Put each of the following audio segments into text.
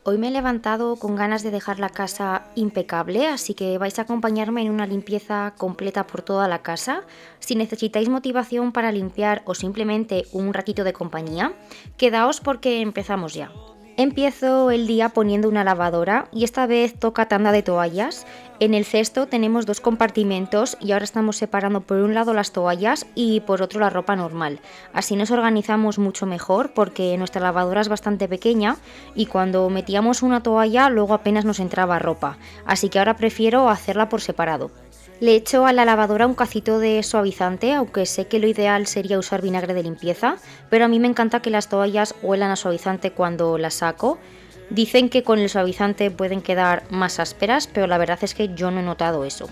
Hoy me he levantado con ganas de dejar la casa impecable, así que vais a acompañarme en una limpieza completa por toda la casa. Si necesitáis motivación para limpiar o simplemente un ratito de compañía, quedaos porque empezamos ya. Empiezo el día poniendo una lavadora y esta vez toca tanda de toallas. En el cesto tenemos dos compartimentos y ahora estamos separando por un lado las toallas y por otro la ropa normal. Así nos organizamos mucho mejor porque nuestra lavadora es bastante pequeña y cuando metíamos una toalla luego apenas nos entraba ropa. Así que ahora prefiero hacerla por separado. Le echo a la lavadora un cacito de suavizante, aunque sé que lo ideal sería usar vinagre de limpieza, pero a mí me encanta que las toallas huelan a suavizante cuando las saco. Dicen que con el suavizante pueden quedar más ásperas, pero la verdad es que yo no he notado eso.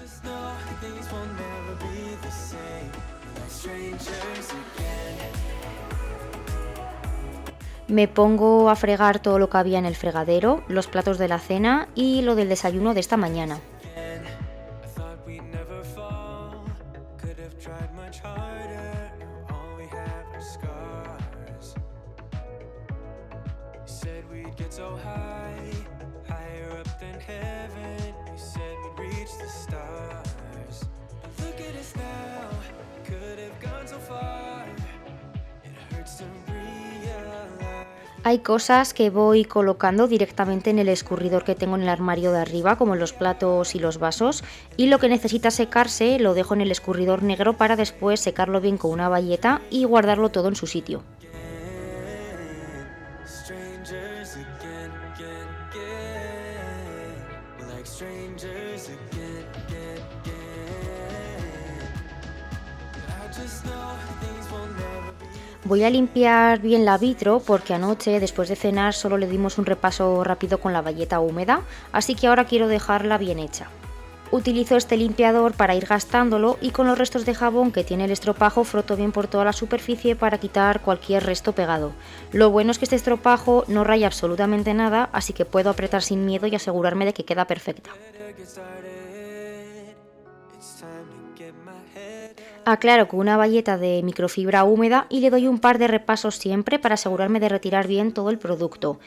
Me pongo a fregar todo lo que había en el fregadero, los platos de la cena y lo del desayuno de esta mañana. Hay cosas que voy colocando directamente en el escurridor que tengo en el armario de arriba, como los platos y los vasos, y lo que necesita secarse lo dejo en el escurridor negro para después secarlo bien con una bayeta y guardarlo todo en su sitio. Voy a limpiar bien la vitro porque anoche, después de cenar, solo le dimos un repaso rápido con la bayeta húmeda, así que ahora quiero dejarla bien hecha. Utilizo este limpiador para ir gastándolo y con los restos de jabón que tiene el estropajo froto bien por toda la superficie para quitar cualquier resto pegado. Lo bueno es que este estropajo no raya absolutamente nada, así que puedo apretar sin miedo y asegurarme de que queda perfecta. Aclaro con una bayeta de microfibra húmeda y le doy un par de repasos siempre para asegurarme de retirar bien todo el producto.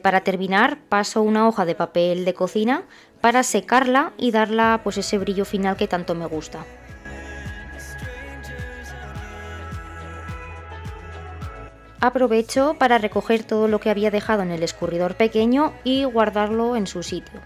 Para terminar, paso una hoja de papel de cocina para secarla y darla pues ese brillo final que tanto me gusta. Aprovecho para recoger todo lo que había dejado en el escurridor pequeño y guardarlo en su sitio.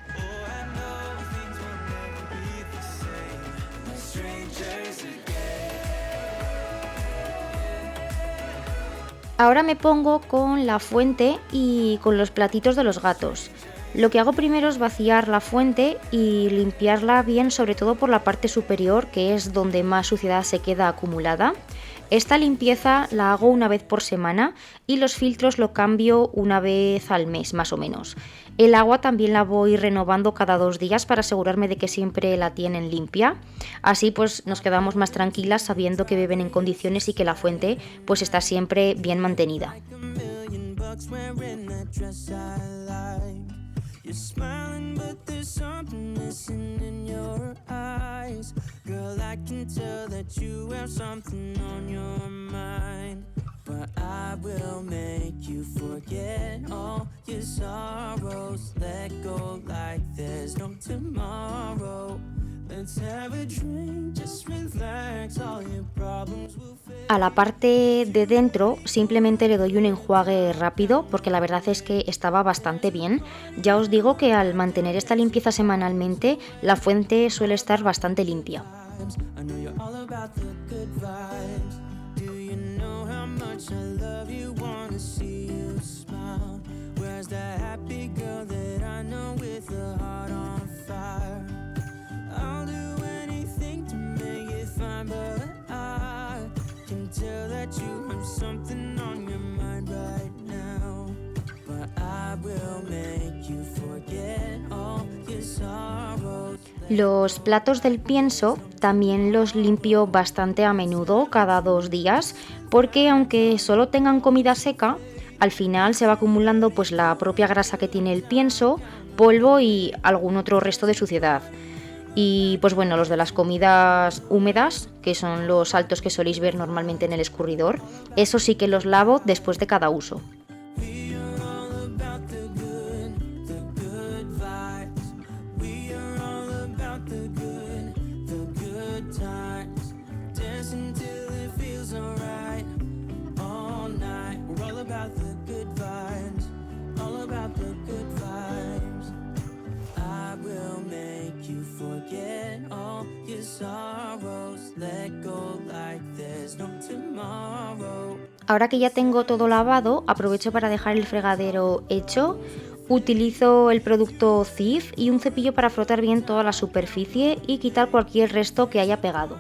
Ahora me pongo con la fuente y con los platitos de los gatos. Lo que hago primero es vaciar la fuente y limpiarla bien, sobre todo por la parte superior, que es donde más suciedad se queda acumulada. Esta limpieza la hago una vez por semana y los filtros lo cambio una vez al mes, más o menos. El agua también la voy renovando cada 2 días para asegurarme de que siempre la tienen limpia. Así pues nos quedamos más tranquilas sabiendo que beben en condiciones y que la fuente pues está siempre bien mantenida. You're smiling, but there's something missing in your eyes. Girl, I can tell that you have something on your mind. But I will make you forget all your sorrows. Let go like there's no tomorrow. Let's have a drink, just relax, all your problems will fade. A la parte de dentro simplemente le doy un enjuague rápido porque la verdad es que estaba bastante bien. Ya os digo que al mantener esta limpieza semanalmente, la fuente suele estar bastante limpia. Los platos del pienso también los limpio bastante a menudo, cada 2 días, porque aunque solo tengan comida seca, al final se va acumulando pues la propia grasa que tiene el pienso, polvo y algún otro resto de suciedad. Y pues bueno, los de las comidas húmedas, que son los saltos que soléis ver normalmente en el escurridor, esos sí que los lavo después de cada uso. Ahora que ya tengo todo lavado, aprovecho para dejar el fregadero hecho. Utilizo el producto Cif y un cepillo para frotar bien toda la superficie y quitar cualquier resto que haya pegado.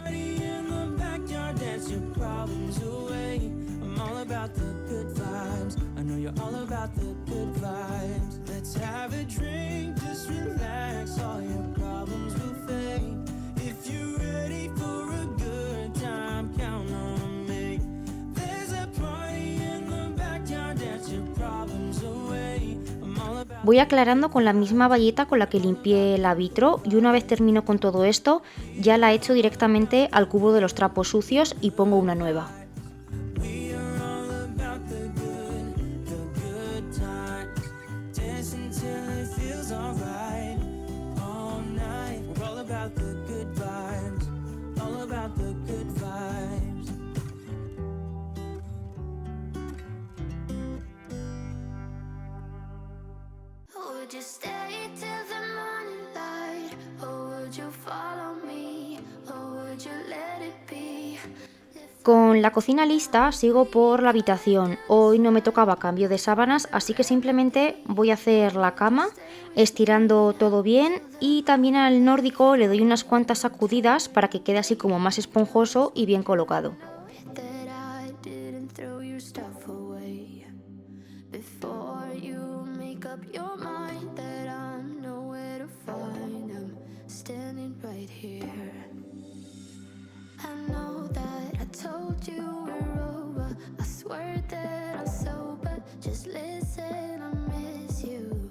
Voy aclarando con la misma bayeta con la que limpié la vitro y una vez termino con todo esto, ya la echo directamente al cubo de los trapos sucios y pongo una nueva. Would you stay till the morning light? Or would you follow me? Or would you let it be? Con la cocina lista, sigo por la habitación. Hoy no me tocaba cambio de sábanas, así que simplemente voy a hacer la cama, estirando todo bien y también al nórdico le doy unas cuantas sacudidas para que quede así como más esponjoso y bien colocado. That I didn't throw your stuff away before you make up your mind that I'm nowhere to find. I'm standing right here. I know that I told you we're over. I swear that I'm sober. Just listen, I miss you.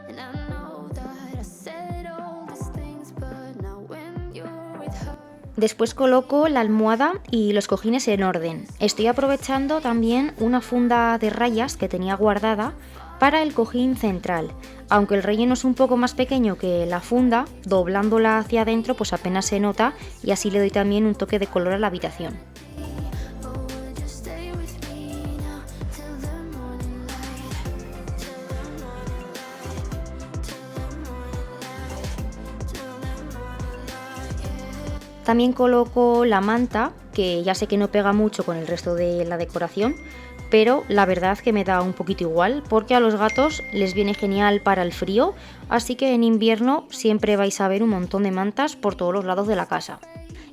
And I know that I said all these things, but now when you're with her. Después coloco la almohada y los cojines en orden. Estoy aprovechando también una funda de rayas que tenía guardada para el cojín central. Aunque el relleno es un poco más pequeño que la funda, doblándola hacia adentro pues apenas se nota y así le doy también un toque de color a la habitación. Oh, would you stay with me now till the morning light? Till the morning light. Till the morning light. Till the morning light. Yeah. También coloco la manta, que ya sé que no pega mucho con el resto de la decoración, pero la verdad que me da un poquito igual porque a los gatos les viene genial para el frío, así que en invierno siempre vais a ver un montón de mantas por todos los lados de la casa.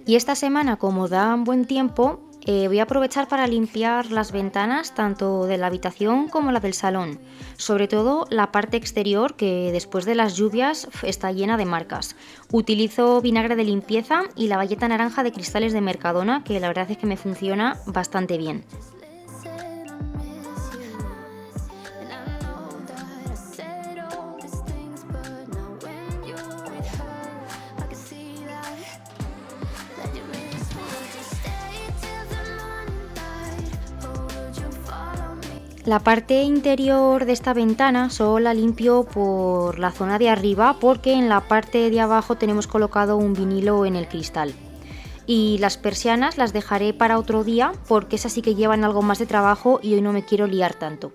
Y esta semana, como da buen tiempo, voy a aprovechar para limpiar las ventanas tanto de la habitación como la del salón, sobre todo la parte exterior que después de las lluvias está llena de marcas. Utilizo vinagre de limpieza y la bayeta naranja de cristales de Mercadona, que la verdad es que me funciona bastante bien. Listen, I miss you. And I know that I said all these things, but now when you're with her, I can see that you miss me. Would you stay till the morning light? Or would you follow me? La parte interior de esta ventana solo la limpio por la zona de arriba porque en la parte de abajo tenemos colocado un vinilo en el cristal. Y las persianas las dejaré para otro día porque esas sí que llevan algo más de trabajo y hoy no me quiero liar tanto.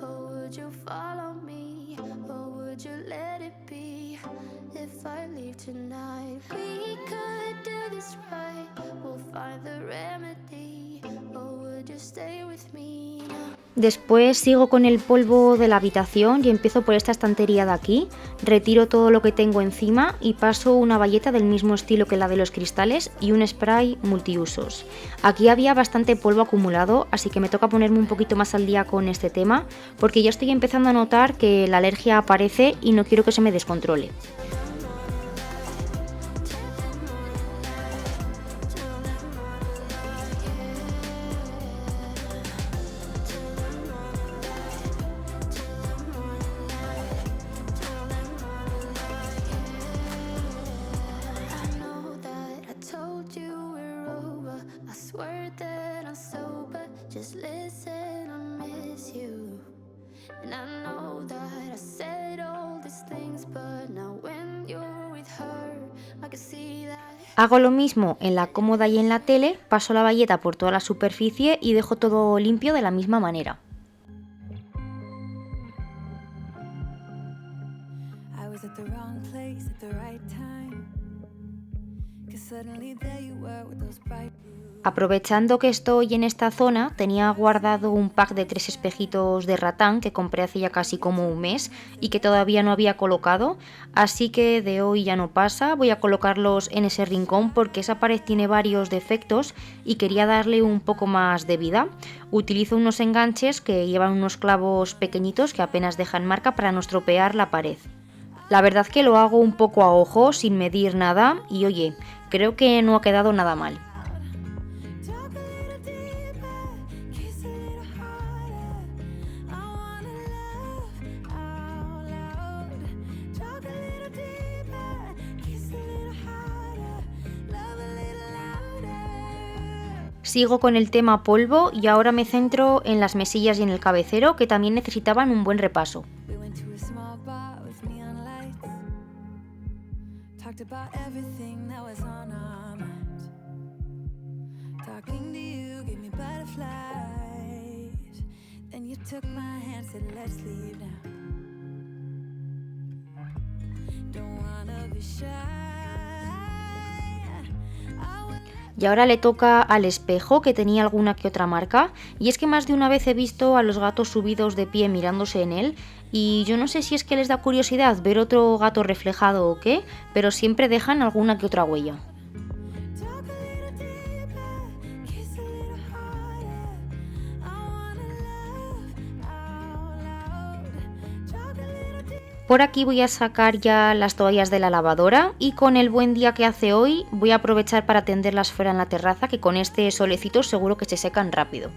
Or would you follow me? Or would you let it be? If I leave tonight, we could do this right. We'll find the remedy. Or would you stay with me now? Después sigo con el polvo de la habitación y empiezo por esta estantería de aquí, retiro todo lo que tengo encima y paso una bayeta del mismo estilo que la de los cristales y un spray multiusos. Aquí había bastante polvo acumulado, así que me toca ponerme un poquito más al día con este tema, porque ya estoy empezando a notar que la alergia aparece y no quiero que se me descontrole. I know that I told you we're over. I swear that I'm sober. Just listen, I miss you. And I know that I said all these things, but now when you're with her, I can see that. Hago lo mismo en la cómoda y en la tele, paso la bayeta por toda la superficie y dejo todo limpio de la misma manera. I was at the wrong place at the right time. 'Cause suddenly there you were with those bright blue Aprovechando que estoy en esta zona, tenía guardado un pack de 3 espejitos de ratán que compré hace ya casi como un mes y que todavía no había colocado, así que de hoy ya no pasa, voy a colocarlos en ese rincón porque esa pared tiene varios defectos y quería darle un poco más de vida. Utilizo unos enganches que llevan unos clavos pequeñitos que apenas dejan marca para no estropear la pared. La verdad que lo hago un poco a ojo, sin medir nada y oye, creo que no ha quedado nada mal. Talk a little deeper, kiss a little harder. I wanna love out loud. Talk a little deeper, kiss a little harder. Love a little louder. Sigo con el tema polvo y ahora me centro en las mesillas y en el cabecero que también necesitaban un buen repaso. We went to a small bar with neon lights. Talked about everything that was on our minds. Talking to you gave me butterflies. Then you took my hand, said let's leave now. Don't wanna be shy. I will Y ahora le toca al espejo, que tenía alguna que otra marca, y es que más de una vez he visto a los gatos subidos de pie mirándose en él, y yo no sé si es que les da curiosidad ver otro gato reflejado o qué, pero siempre dejan alguna que otra huella. talk a little deeper, kiss a little harder. I wanna love out loud. Talk a little deeper. Por aquí voy a sacar ya las toallas de la lavadora y con el buen día que hace hoy voy a aprovechar para tenderlas fuera en la terraza, que con este solecito seguro que se secan rápido.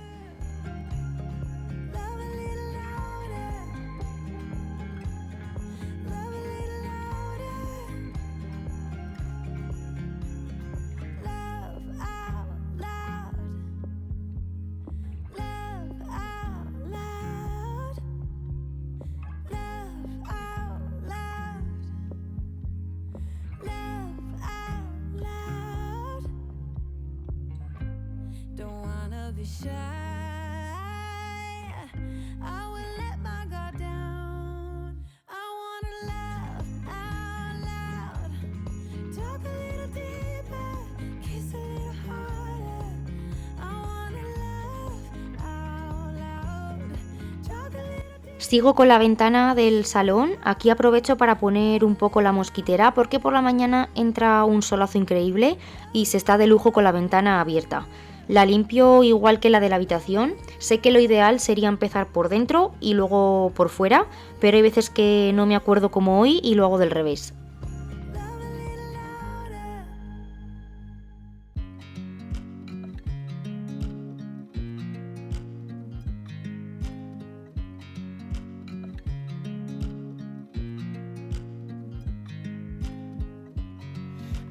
Don't wanna be shy. I will let my guard down. I wanna laugh out loud. Talk a little deeper, kiss a little harder. I wanna laugh out loud. Talk a little deeper. Sigo con la ventana del salón, aquí aprovecho para poner un poco la mosquitera porque por la mañana entra un solazo increíble y se está de lujo con la ventana abierta. La limpio igual que la de la habitación, sé que lo ideal sería empezar por dentro y luego por fuera, pero hay veces que no me acuerdo como hoy y lo hago del revés.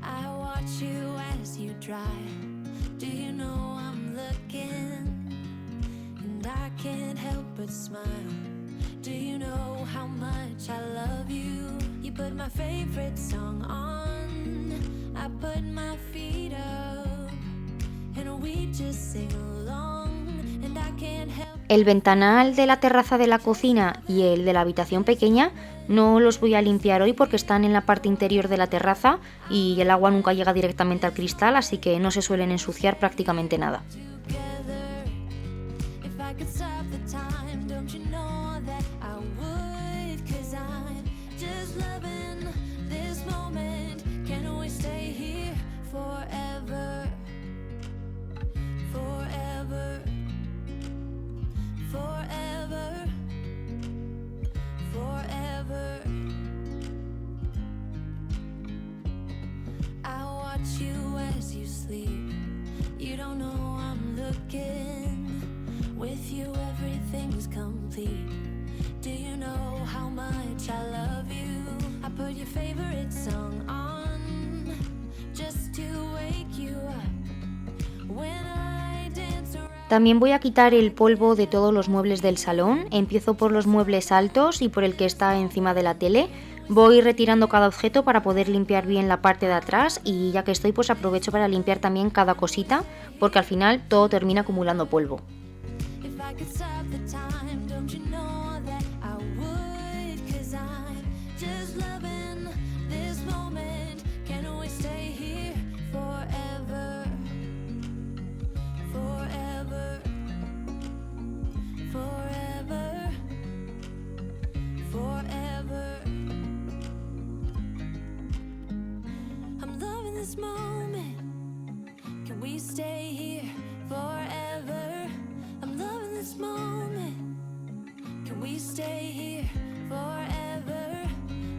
I watch you as you drive. Do you know I'm looking? And I can't help but smile. Do you know how much I love you? You put my favorite song on. I put my feet up. And we just sing along. And I can't help. El ventanal de la terraza de la cocina y el de la habitación pequeña no los voy a limpiar hoy porque están en la parte interior de la terraza y el agua nunca llega directamente al cristal, así que no se suelen ensuciar prácticamente nada. Together. If I could stop the time, don't you know that I would? 'Cause I'm just loving this moment. Can we stay here forever? Forever. Forever. Forever. I watch you as you sleep. You don't know I'm looking. With you everything's complete. Do you know how much I love you? I put your favorite song on just to wake you up. When I dance around. También voy a quitar el polvo de todos los muebles del salón, empiezo por los muebles altos y por el que está encima de la tele. Voy retirando cada objeto para poder limpiar bien la parte de atrás y ya que estoy pues aprovecho para limpiar también cada cosita porque al final todo termina acumulando polvo. If I could stop the time, don't you know that I would? 'Cause I'm just loving this moment. Can we stay here forever? stay here forever?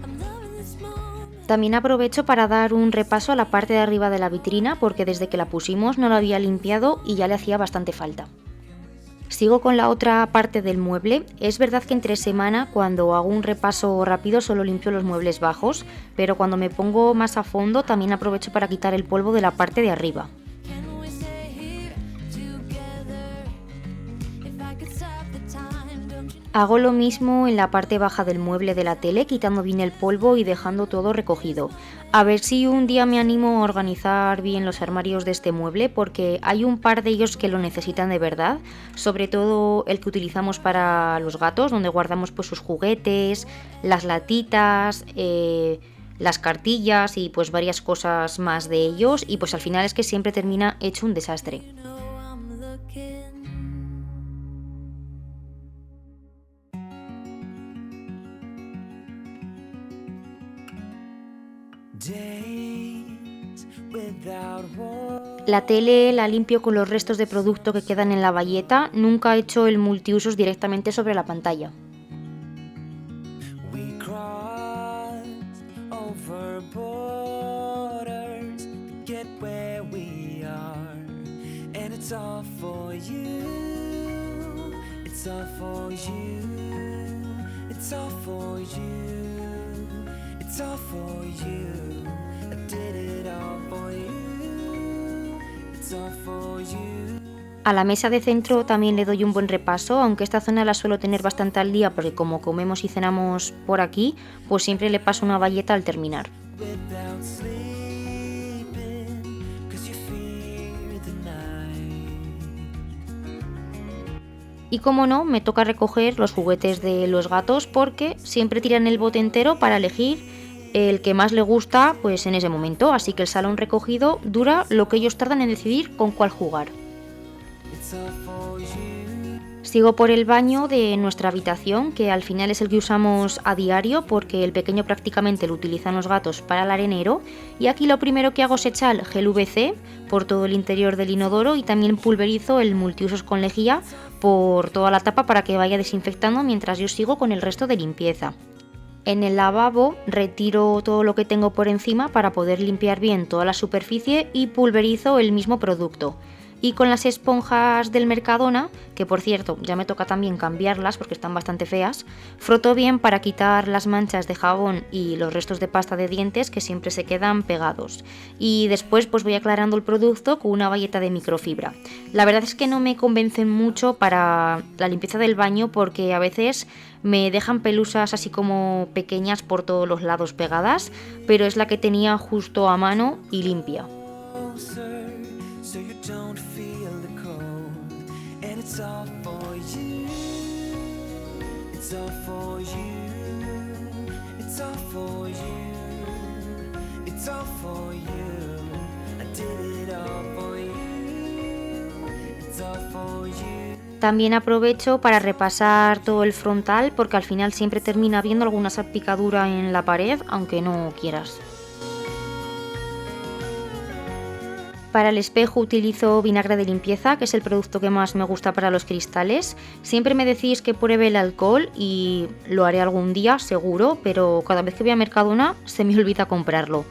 I'm loving this moment. También aprovecho para dar un repaso a la parte de arriba de la vitrina porque desde que la pusimos no la había limpiado y ya le hacía bastante falta. Sigo con la otra parte del mueble. Es verdad que entre semana, cuando hago un repaso rápido, solo limpio los muebles bajos, pero cuando me pongo más a fondo también aprovecho para quitar el polvo de la parte de arriba. Can we stay here together? If I could stop the time, don't you Hago lo mismo en la parte baja del mueble de la tele, quitando bien el polvo y dejando todo recogido. A ver si un día me animo a organizar bien los armarios de este mueble, porque hay un par de ellos que lo necesitan de verdad, sobre todo el que utilizamos para los gatos, donde guardamos pues sus juguetes, las latitas, las cartillas y pues varias cosas más de ellos, y pues al final es que siempre termina hecho un desastre. know I'm looking? Days without war. La tele la limpio con los restos de producto que quedan en la bayeta, nunca he hecho el multiusos directamente sobre la pantalla. We crossed over borders to get where we are, and it's all for you. It's all for you. It's all for you. It's all for you. I did it all for you. It's all for you. A la mesa de centro también le doy un buen repaso, aunque esta zona la suelo tener bastante al día porque como comemos y cenamos por aquí, pues siempre le paso una bayeta al terminar. Without sleeping, 'cause you fear the night. Y como no, me toca recoger los juguetes de los gatos porque siempre tiran el bote entero para elegir el que más le gusta pues en ese momento, así que el salón recogido dura lo que ellos tardan en decidir con cuál jugar. It's all for you. Sigo por el baño de nuestra habitación, que al final es el que usamos a diario porque el pequeño prácticamente lo utilizan los gatos para el arenero, y aquí lo primero que hago es echar gel UVC por todo el interior del inodoro y también pulverizo el multiusos con lejía por toda la tapa para que vaya desinfectando mientras yo sigo con el resto de limpieza. En el lavabo retiro todo lo que tengo por encima para poder limpiar bien toda la superficie y pulverizo el mismo producto. Y con las esponjas del Mercadona, que por cierto ya me toca también cambiarlas porque están bastante feas, froto bien para quitar las manchas de jabón y los restos de pasta de dientes que siempre se quedan pegados. Y después pues voy aclarando el producto con una bayeta de microfibra. La verdad es que no me convencen mucho para la limpieza del baño porque a veces me dejan pelusas así como pequeñas por todos los lados pegadas, pero es la que tenía justo a mano y limpia. Closer, so you don't feel the cold. And it's all for you. It's all for you. It's all for you. It's all for you. I did it all for you. It's all for you. También aprovecho para repasar todo el frontal porque al final siempre termina habiendo alguna salpicadura en la pared, aunque no quieras. Para el espejo utilizo vinagre de limpieza, que es el producto que más me gusta para los cristales. Siempre me decís que pruebe el alcohol y lo haré algún día, seguro, pero cada vez que voy a Mercadona se me olvida comprarlo.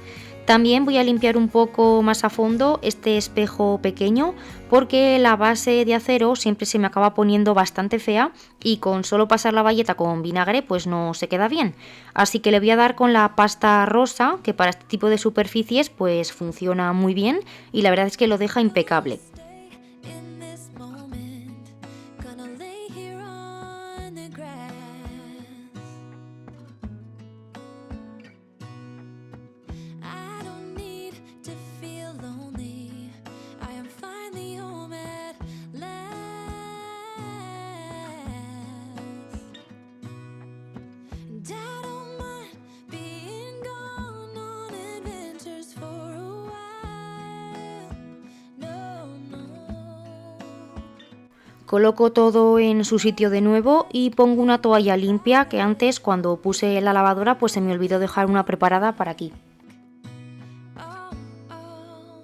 También voy a limpiar un poco más a fondo este espejo pequeño porque la base de acero siempre se me acaba poniendo bastante fea y con solo pasar la bayeta con vinagre pues no se queda bien. Así que le voy a dar con la pasta rosa, que para este tipo de superficies pues funciona muy bien y la verdad es que lo deja impecable. in this moment? Gonna lay here on the grass. I don't need to feel lonely. I am finally home at last. And I don't mind being gone on adventures for a while. No, no. Coloco todo en su sitio de nuevo y pongo una toalla limpia que antes cuando puse la lavadora pues se me olvidó dejar una preparada para aquí. Oh, oh.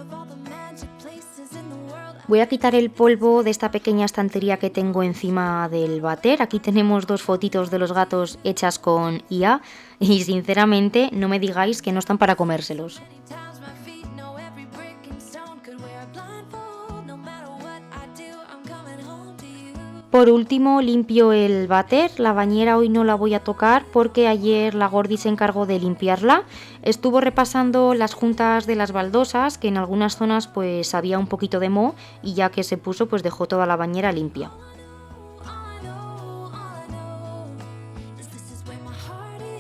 Of all the magic places in the world, Voy a quitar el polvo de esta pequeña estantería que tengo encima del váter. Aquí tenemos 2 fotitos de los gatos hechas con IA y sinceramente no me digáis que no están para comérselos. Many times my feet know every brick and stone could wear a blindfold. No matter what I do, I'm coming home to you. Por último, limpio el váter. La bañera hoy no la voy a tocar porque ayer la Gordi se encargó de limpiarla. Estuvo repasando las juntas de las baldosas, que en algunas zonas pues había un poquito de moho, y ya que se puso pues dejó toda la bañera limpia. All I know is this is where my heart is.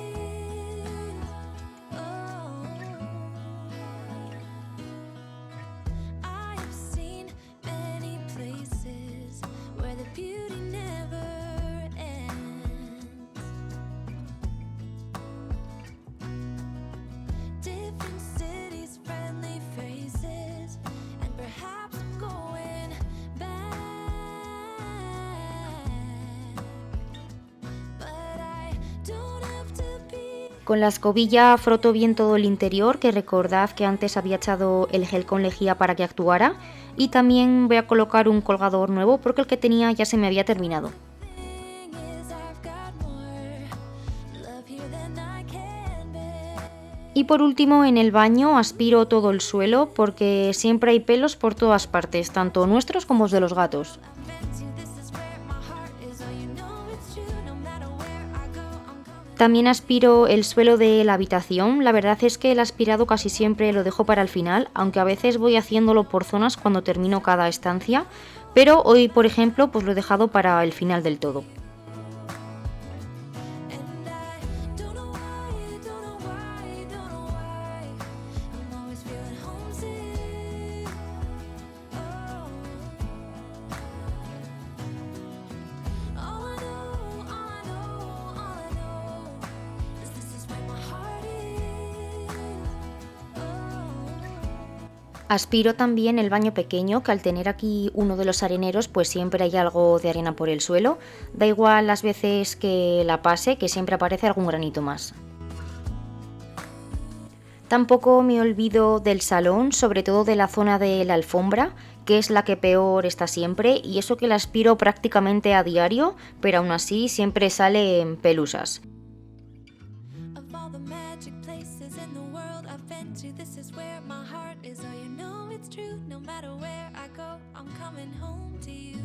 I have seen many places where the beauty never ends. Different cities, friendly faces, and perhaps I'm going back. But I don't have to be. Con la escobilla froto bien todo el interior, que recordad que antes había echado el gel con lejía para que actuara, y también voy a colocar un colgador nuevo porque el que tenía ya se me había terminado. Thing is, I've got more love here than I can bear. Y por último, en el baño aspiro todo el suelo porque siempre hay pelos por todas partes, tanto nuestros como los de los gatos. Meant to, this is where my heart is. Oh, you know it's true. No matter where I go, I'm coming. También aspiro el suelo de la habitación. La verdad es que el aspirado casi siempre lo dejo para el final, aunque a veces voy haciéndolo por zonas cuando termino cada estancia, pero hoy, por ejemplo, pues lo he dejado para el final del todo. And I don't know why, don't know why, don't know why. I'm always feeling homesick. Oh. All I know, all I know, all I know is this is where my heart is. Oh. Aspiro también el baño pequeño, que al tener aquí uno de los areneros, pues siempre hay algo de arena por el suelo. Da igual las veces que la pase, que siempre aparece algún granito más. Tampoco me olvido del salón, sobre todo de la zona de la alfombra, que es la que peor está siempre, y eso que la aspiro prácticamente a diario, pero aún así siempre salen pelusas. Of all the magic places in the world I've been to, this is where my heart is. Oh, you know it's true. No matter where I go, I'm coming home to you.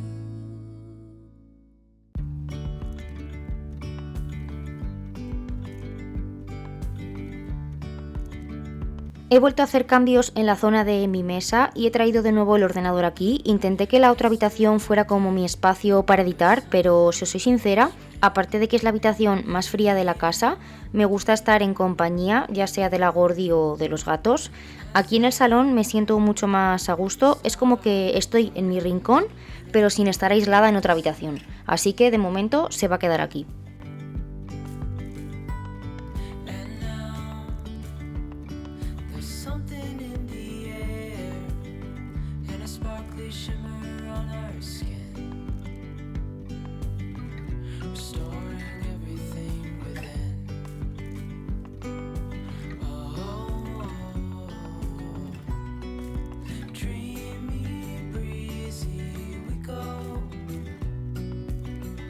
He vuelto a hacer cambios en la zona de mi mesa y he traído de nuevo el ordenador aquí. Intenté que la otra habitación fuera como mi espacio para editar, pero si os soy sincera, aparte de que es la habitación más fría de la casa, me gusta estar en compañía, ya sea de la Gordi o de los gatos. Aquí en el salón me siento mucho más a gusto, es como que estoy en mi rincón, pero sin estar aislada en otra habitación. Así que de momento se va a quedar aquí. And now there's something in the air and a sparkly shimmer on our skin, restoring everything within. Oh, dreamy, breezy we go,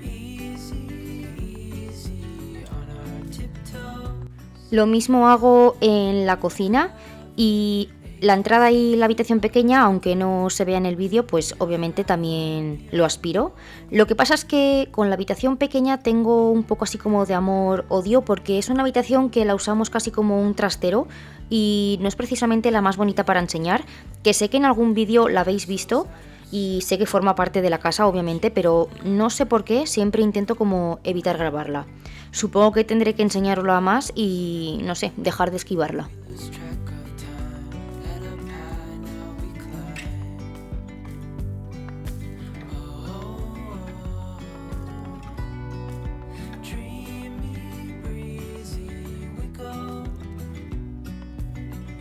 easy, easy on our tiptoes. Lo mismo hago en la cocina y la entrada y la habitación pequeña, aunque no se vea en el vídeo, pues obviamente también lo aspiro. Lo que pasa es que con la habitación pequeña tengo un poco así como de amor-odio porque es una habitación que la usamos casi como un trastero y no es precisamente la más bonita para enseñar, que sé que en algún vídeo la habéis visto y sé que forma parte de la casa obviamente, pero no sé por qué siempre intento como evitar grabarla. Supongo que tendré que enseñarla más y no sé, dejar de esquivarla. Lose track of time, head up high, now we climb. Oh, dreamy, breezy we go,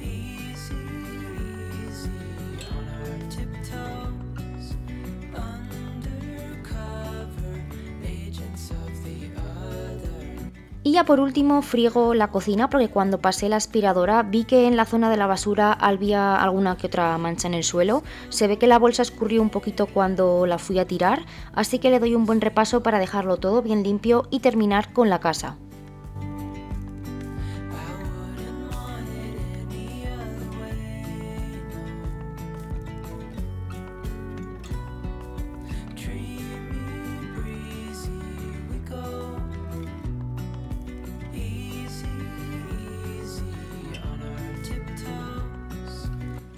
easy, easy on our tiptoes, undercover agents of the other. Y ya por último friego la cocina porque cuando pasé la aspiradora vi que en la zona de la basura había alguna que otra mancha en el suelo. Se ve que la bolsa escurrió un poquito cuando la fui a tirar, así que le doy un buen repaso para dejarlo todo bien limpio y terminar con la casa.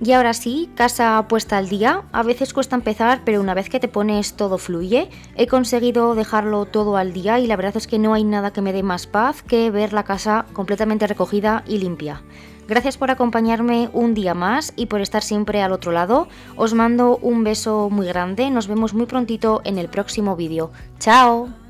Y ahora sí, casa puesta al día. A veces cuesta empezar, pero una vez que te pones todo fluye. He conseguido dejarlo todo al día y la verdad es que no hay nada que me dé más paz que ver la casa completamente recogida y limpia. Gracias por acompañarme un día más y por estar siempre al otro lado. Os mando un beso muy grande. Nos vemos muy prontito en el próximo vídeo. ¡Chao!